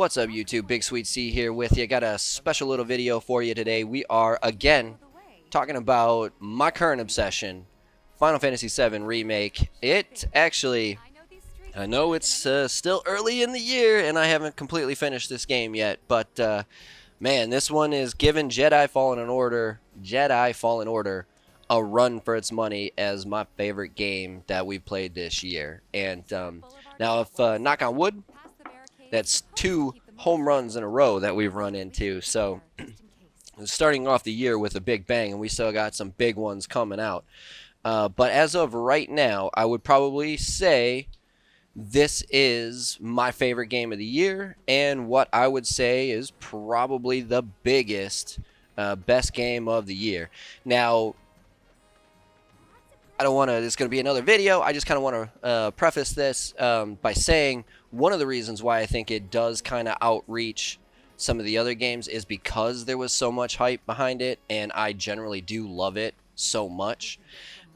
What's up, YouTube? BigSweetC here with you. Got a special little video for you today. We are, again, talking about my current obsession, Final Fantasy VII Remake. It actually, I know it's still early in the year, and I haven't completely finished this game yet, but, man, this one is giving Jedi Fallen Order a run for its money as my favorite game that we've played this year. And, now, if, knock on wood, that's 2 home runs in a row that we've run into. So starting off the year with a big bang, and we still got some big ones coming out. But as of right now, I would probably say this is my favorite game of the year, and what I would say is probably the biggest, best game of the year. Now, I don't want to, it's going to be another video. I just kind of want to preface this by saying one of the reasons why I think it does kind of outreach some of the other games is because there was so much hype behind it, and I generally do love it so much.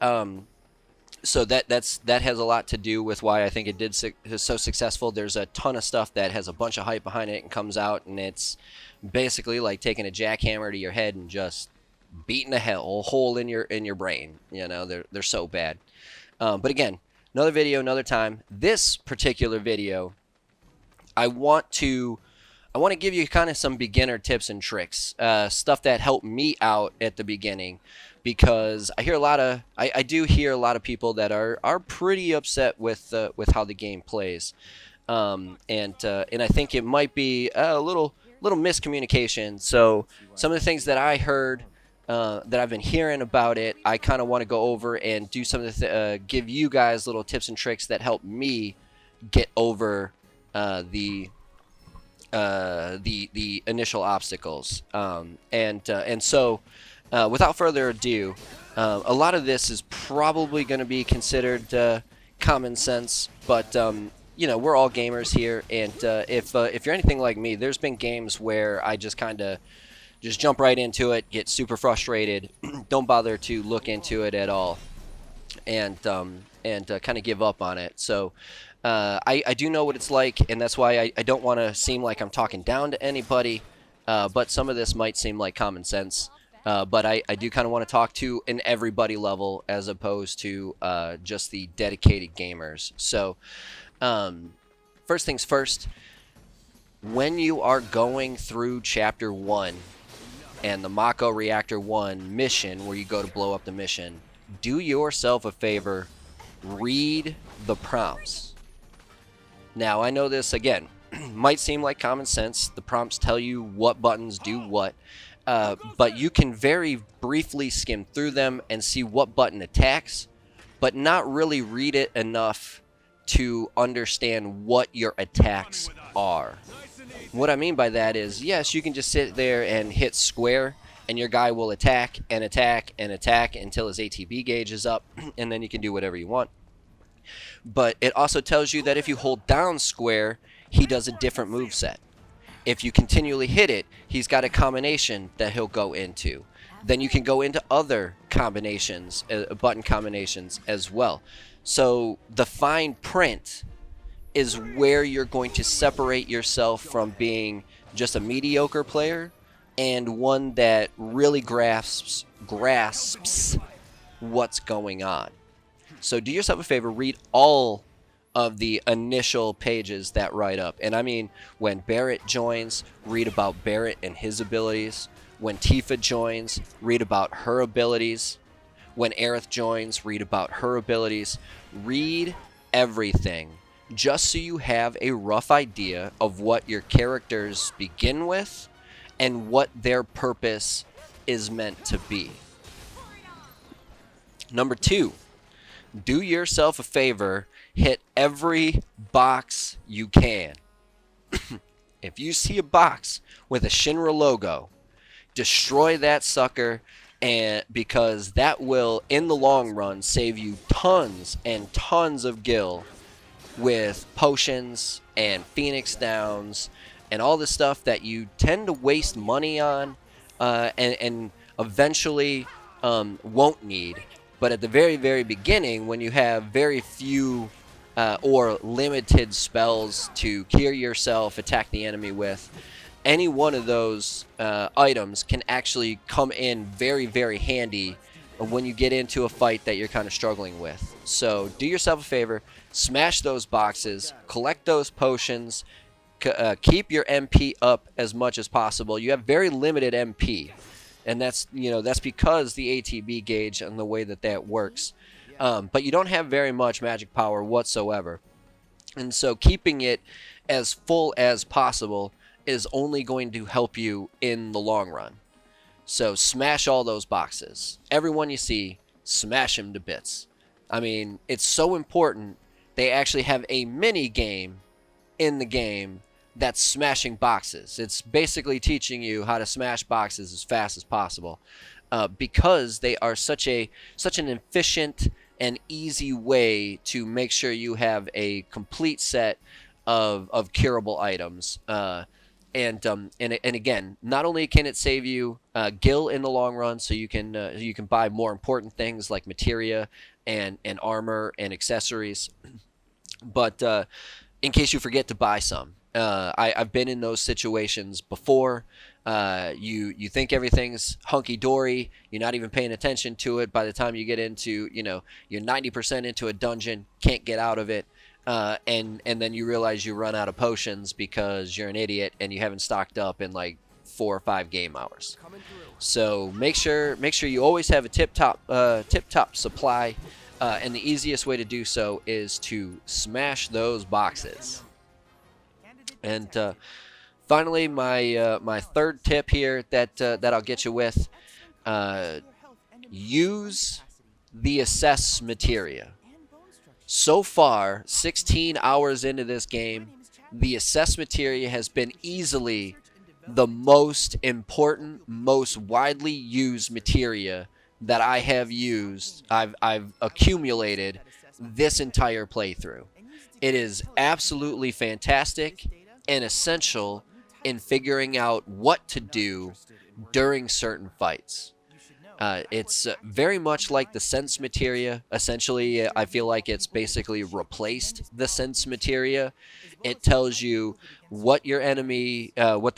So that has a lot to do with why I think it is so successful. There's a ton of stuff that has a bunch of hype behind it and comes out, and it's basically like taking a jackhammer to your head and just beating a hole in your brain. You know, they're so bad. But again, another video, another time. This particular video, I want to give you kind of some beginner tips and tricks, stuff that helped me out at the beginning, because I hear a lot of I do hear a lot of people that are pretty upset with how the game plays, and I think it might be a little miscommunication. So some of the things that I heard, that I've been hearing about it, I kind of want to go over and do some of the give you guys little tips and tricks that help me get over the initial obstacles. And so without further ado, a lot of this is probably going to be considered common sense, but you know, we're all gamers here, and if you're anything like me, there's been games where I just kind of jump right into it, get super frustrated, don't bother to look into it at all, and kind of give up on it. So I do know what it's like, and that's why I don't want to seem like I'm talking down to anybody, but some of this might seem like common sense. But I do kind of want to talk to an everybody level as opposed to just the dedicated gamers. So first things first, when you are going through Chapter 1, and the Mako Reactor 1 mission, where you go to blow up the mission, do yourself a favor, read the prompts. Now, I know this, again, might seem like common sense. The prompts tell you what buttons do what, but you can very briefly skim through them and see what button attacks, but not really read it enough to understand what your attacks are. What I mean by that is, yes, you can just sit there and hit square, and your guy will attack and attack and attack until his ATB gauge is up, and then you can do whatever you want. But it also tells you that if you hold down square, he does a different moveset. If you continually hit it, he's got a combination that he'll go into. Then you can go into other combinations, button combinations as well. So the fine print is where you're going to separate yourself from being just a mediocre player and one that really grasps what's going on. So do yourself a favor, read all of the initial pages that write up. And I mean, when Barrett joins, read about Barrett and his abilities. When Tifa joins, read about her abilities. When Aerith joins, read about her abilities. Read everything, just so you have a rough idea of what your characters begin with and what their purpose is meant to be. Number 2, do yourself a favor, hit every box you can. If you see a box with a Shinra logo, destroy that sucker, and because that will, in the long run, save you tons and tons of gil with potions and Phoenix Downs and all the stuff that you tend to waste money on, and eventually won't need. But at the very, very beginning, when you have very few or limited spells to cure yourself, attack the enemy with, any one of those items can actually come in very, very handy when you get into a fight that you're kind of struggling with. So do yourself a favor, smash those boxes, collect those potions, keep your MP up as much as possible. You have very limited MP, and that's because the ATB gauge and the way that works. But you don't have very much magic power whatsoever, and so keeping it as full as possible is only going to help you in the long run. So smash all those boxes. Everyone you see, smash them to bits. I mean, it's so important. They actually have a mini game in the game that's smashing boxes. It's basically teaching you how to smash boxes as fast as possible, because they are such an efficient and easy way to make sure you have a complete set of curable items. And again, not only can it save you gil in the long run, so you can buy more important things like materia and armor and accessories, but in case you forget to buy some, I've been in those situations before. You think everything's hunky dory, you're not even paying attention to it. By the time you get into, you're 90% into a dungeon, can't get out of it. And then you realize you run out of potions because you're an idiot and you haven't stocked up in like 4 or 5 game hours. So make sure you always have a tip-top supply, and the easiest way to do so is to smash those boxes. And finally, my third tip here that I'll get you with: use the assess materia. So far, 16 hours into this game, the assess materia has been easily the most important, most widely used materia that I have used. I've accumulated this entire playthrough. It is absolutely fantastic and essential in figuring out what to do during certain fights. It's very much like the sense materia. Essentially, I feel like it's basically replaced the sense materia. It tells you what the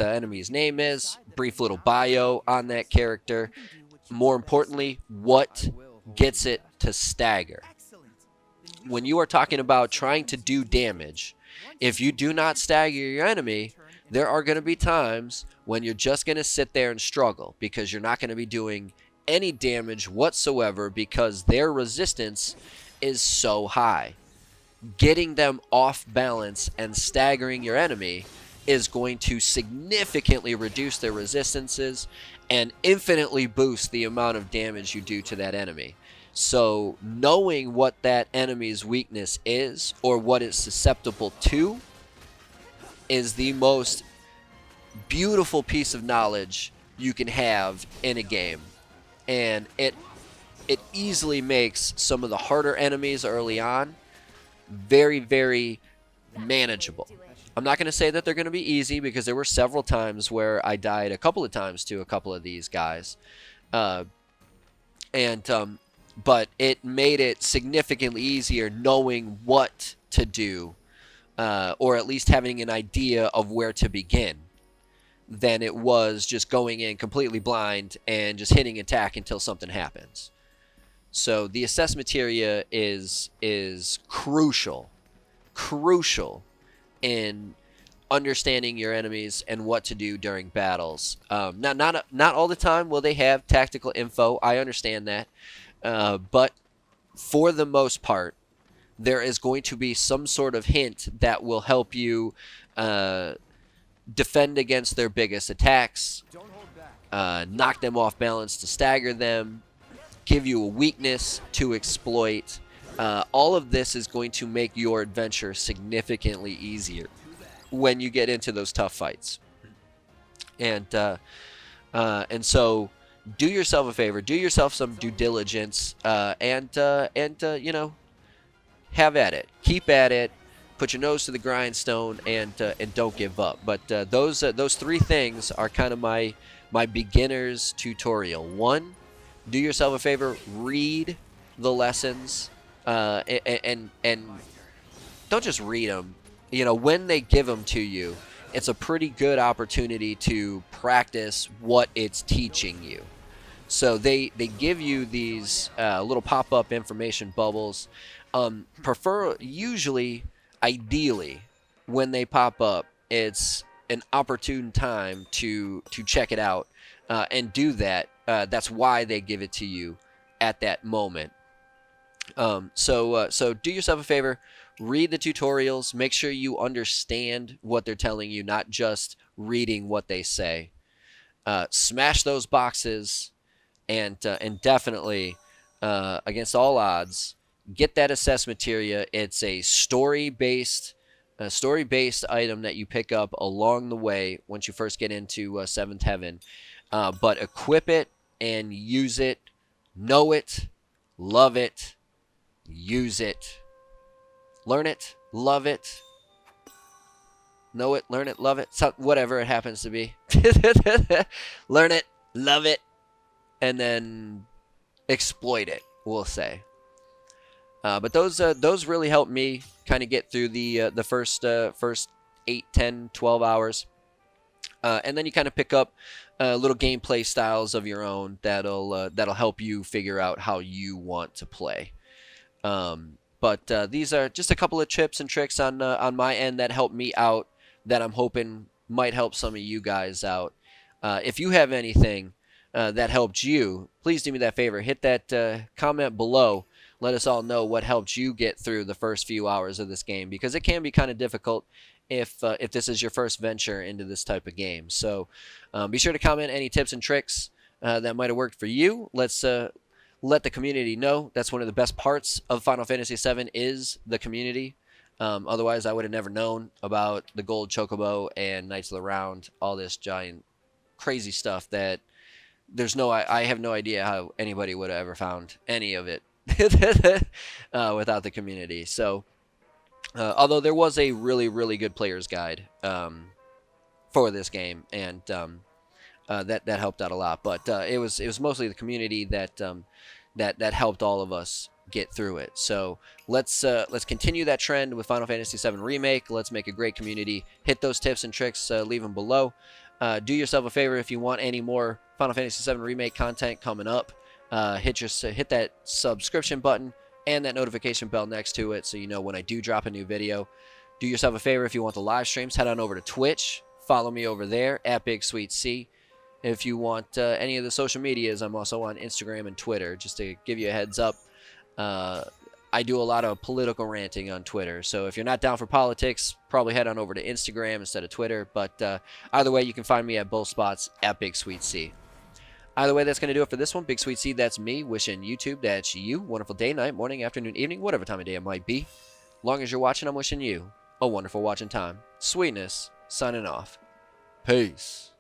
enemy's name is, brief little bio on that character. More importantly, what gets it to stagger. When you are talking about trying to do damage, if you do not stagger your enemy, there are going to be times when you're just going to sit there and struggle because you're not going to be doing any damage whatsoever because their resistance is so high. Getting them off balance and staggering your enemy is going to significantly reduce their resistances and infinitely boost the amount of damage you do to that enemy. So knowing what that enemy's weakness is or what it's susceptible to is the most beautiful piece of knowledge you can have in a game. And it easily makes some of the harder enemies early on very, very manageable. I'm not going to say that they're going to be easy because there were several times where I died a couple of times to a couple of these guys. But it made it significantly easier knowing what to do, or at least having an idea of where to begin, than it was just going in completely blind and just hitting attack until something happens. So the assess materia is crucial in understanding your enemies and what to do during battles. Not all the time will they have tactical info. I understand that, but for the most part, there is going to be some sort of hint that will help you defend against their biggest attacks, knock them off balance to stagger them, give you a weakness to exploit. All of this is going to make your adventure significantly easier when you get into those tough fights. And so do yourself a favor, do yourself some due diligence, and have at it, keep at it. Put your nose to the grindstone and don't give up. But those 3 things are kind of my beginner's tutorial. 1, do yourself a favor, read the lessons, and don't just read them. You know, when they give them to you, it's a pretty good opportunity to practice what it's teaching you. So they give you these little pop-up information bubbles. Usually, ideally, when they pop up, it's an opportune time to check it out and do that. That's why they give it to you at that moment. So do yourself a favor, read the tutorials, make sure you understand what they're telling you, not just reading what they say. Smash those boxes, and definitely, against all odds, get that assess materia. It's a story-based item that you pick up along the way once you first get into Seventh Heaven. But equip it and use it, know it, love it, use it, learn it, love it, know it, learn it, love it, whatever it happens to be. Learn it, love it, and then exploit it, we'll say. But those really helped me kind of get through the first 8, 10, 12 hours. And then you kind of pick up little gameplay styles of your own that'll help you figure out how you want to play. But these are just a couple of tips and tricks on my end that helped me out, that I'm hoping might help some of you guys out. If you have anything that helped you, please do me that favor. Hit that comment below. Let us all know what helped you get through the first few hours of this game, because it can be kind of difficult if this is your first venture into this type of game. So be sure to comment any tips and tricks that might have worked for you. Let's let the community know. That's one of the best parts of Final Fantasy VII is the community. Otherwise, I would have never known about the Gold Chocobo and Knights of the Round, all this giant crazy stuff that I have no idea how anybody would have ever found any of it without the community. So although there was a really, really good player's guide for this game, and that helped out a lot. But it was mostly the community that helped all of us get through it. So let's continue that trend with Final Fantasy VII Remake. Let's make a great community. Hit those tips and tricks. Leave them below. Do yourself a favor, if you want any more Final Fantasy VII Remake content coming up, hit that subscription button and that notification bell next to it so you know when I do drop a new video. Do yourself a favor, if you want the live streams, head on over to Twitch. Follow me over there at BigSweetC. If you want any of the social medias, I'm also on Instagram and Twitter. Just to give you a heads up, I do a lot of political ranting on Twitter. So if you're not down for politics, probably head on over to Instagram instead of Twitter. But either way, you can find me at both spots at BigSweetC. Either way, that's going to do it for this one. BigSweetC, that's me. Wishing YouTube, that's you. Wonderful day, night, morning, afternoon, evening, whatever time of day it might be. Long as you're watching, I'm wishing you a wonderful watching time. Sweetness, signing off. Peace.